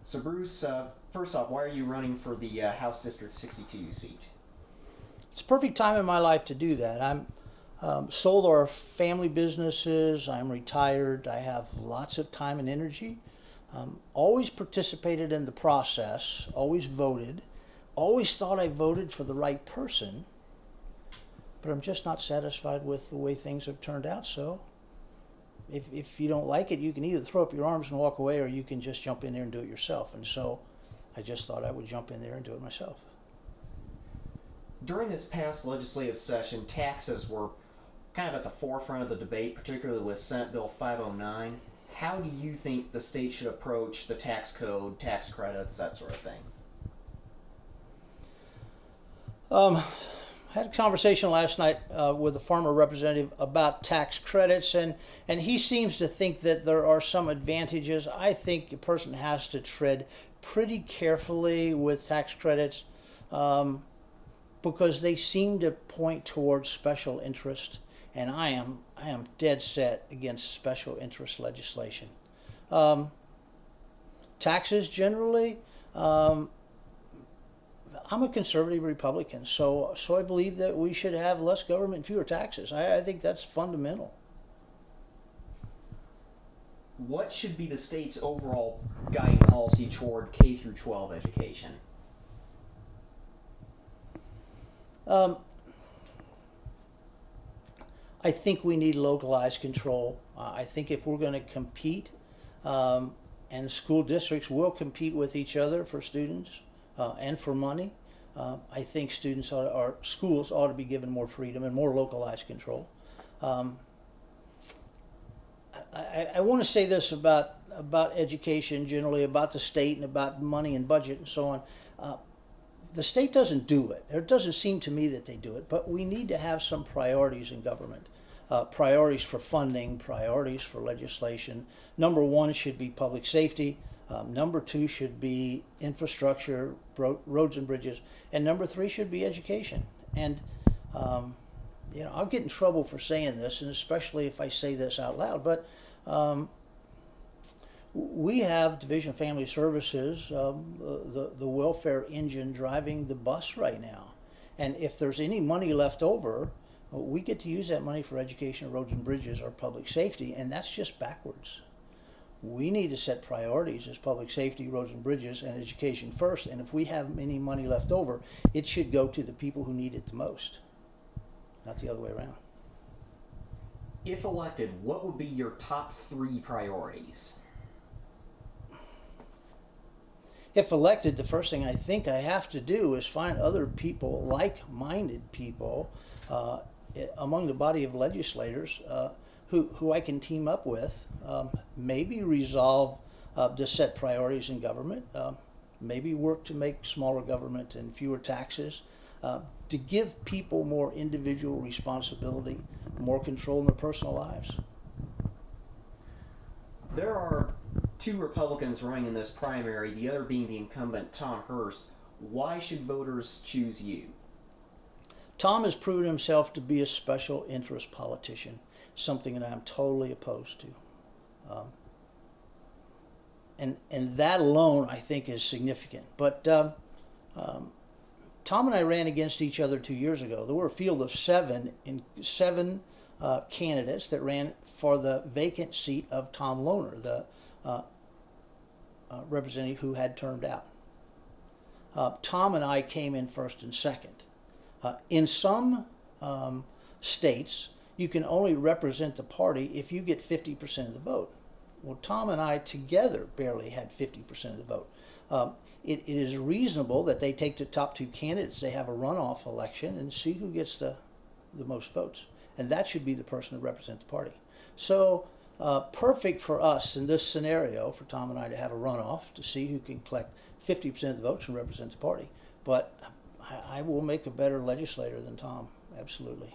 So Bruce, first off, why are you running for the House District 62 seat? It's a perfect time in my life to do that. I'm sold our family businesses. I'm retired. I have lots of time and energy. Always participated in the process. Always voted. Always thought I voted for the right person. But I'm just not satisfied with the way things have turned out. So if you don't like it, you can either throw up your arms and walk away, or you can just jump in there and do it yourself. And so I just thought I would jump in there and do it myself. During this past legislative session, taxes were kind of at the forefront of the debate, particularly with Senate Bill 509. How do you think the state should approach the tax code, tax credits, that sort of thing? I had a conversation last night with a farmer representative about tax credits, and he seems to think that there are some advantages. I think a person has to tread pretty carefully with tax credits because they seem to point towards special interest, and I am dead set against special interest legislation. Taxes generally. I'm a conservative Republican, so I believe that we should have less government, fewer taxes. I think that's fundamental. What should be the state's overall guiding policy toward K through 12 education? I think we need localized control. I think if we're going to compete, and school districts will compete with each other for students and for money, I think schools ought to be given more freedom and more localized control. I want to say this about education generally, about the state and about money and budget and so on. The state doesn't do it. It doesn't seem to me that they do it, but we need to have some priorities in government. Priorities for funding, priorities for legislation. Number one should be public safety. Number two should be infrastructure, roads and bridges. And number three should be education. And, I'll get in trouble for saying this, and especially if I say this out loud, but we have Division of Family Services, the welfare engine driving the bus right now. And if there's any money left over, we get to use that money for education, roads and bridges, or public safety, and that's just backwards. We need to set priorities as public safety, roads and bridges, and education first, and if we have any money left over, it should go to the people who need it the most, not the other way around. If elected, what would be your top 3 priorities? If elected, the first thing I think I have to do is find other people, like-minded people, among the body of legislators who I can team up with, maybe resolve to set priorities in government, maybe work to make smaller government and fewer taxes, to give people more individual responsibility, more control in their personal lives. There are 2 Republicans running in this primary, the other being the incumbent Tom Hurst. Why should voters choose you? Tom has proven himself to be a special interest politician, something that I'm totally opposed to. And that alone, I think, is significant. But Tom and I ran against each other 2 years ago. There were a field of 7 candidates that ran for the vacant seat of Tom Lohner, the representative who had turned out. Tom and I came in first and second. In some states, you can only represent the party if you get 50% of the vote. Well, Tom and I together barely had 50% of the vote. It is reasonable that they take the top 2 candidates, they have a runoff election, and see who gets the most votes. And that should be the person to represent the party. So perfect for us in this scenario, for Tom and I to have a runoff to see who can collect 50% of the votes and represent the party. But I will make a better legislator than Tom, absolutely.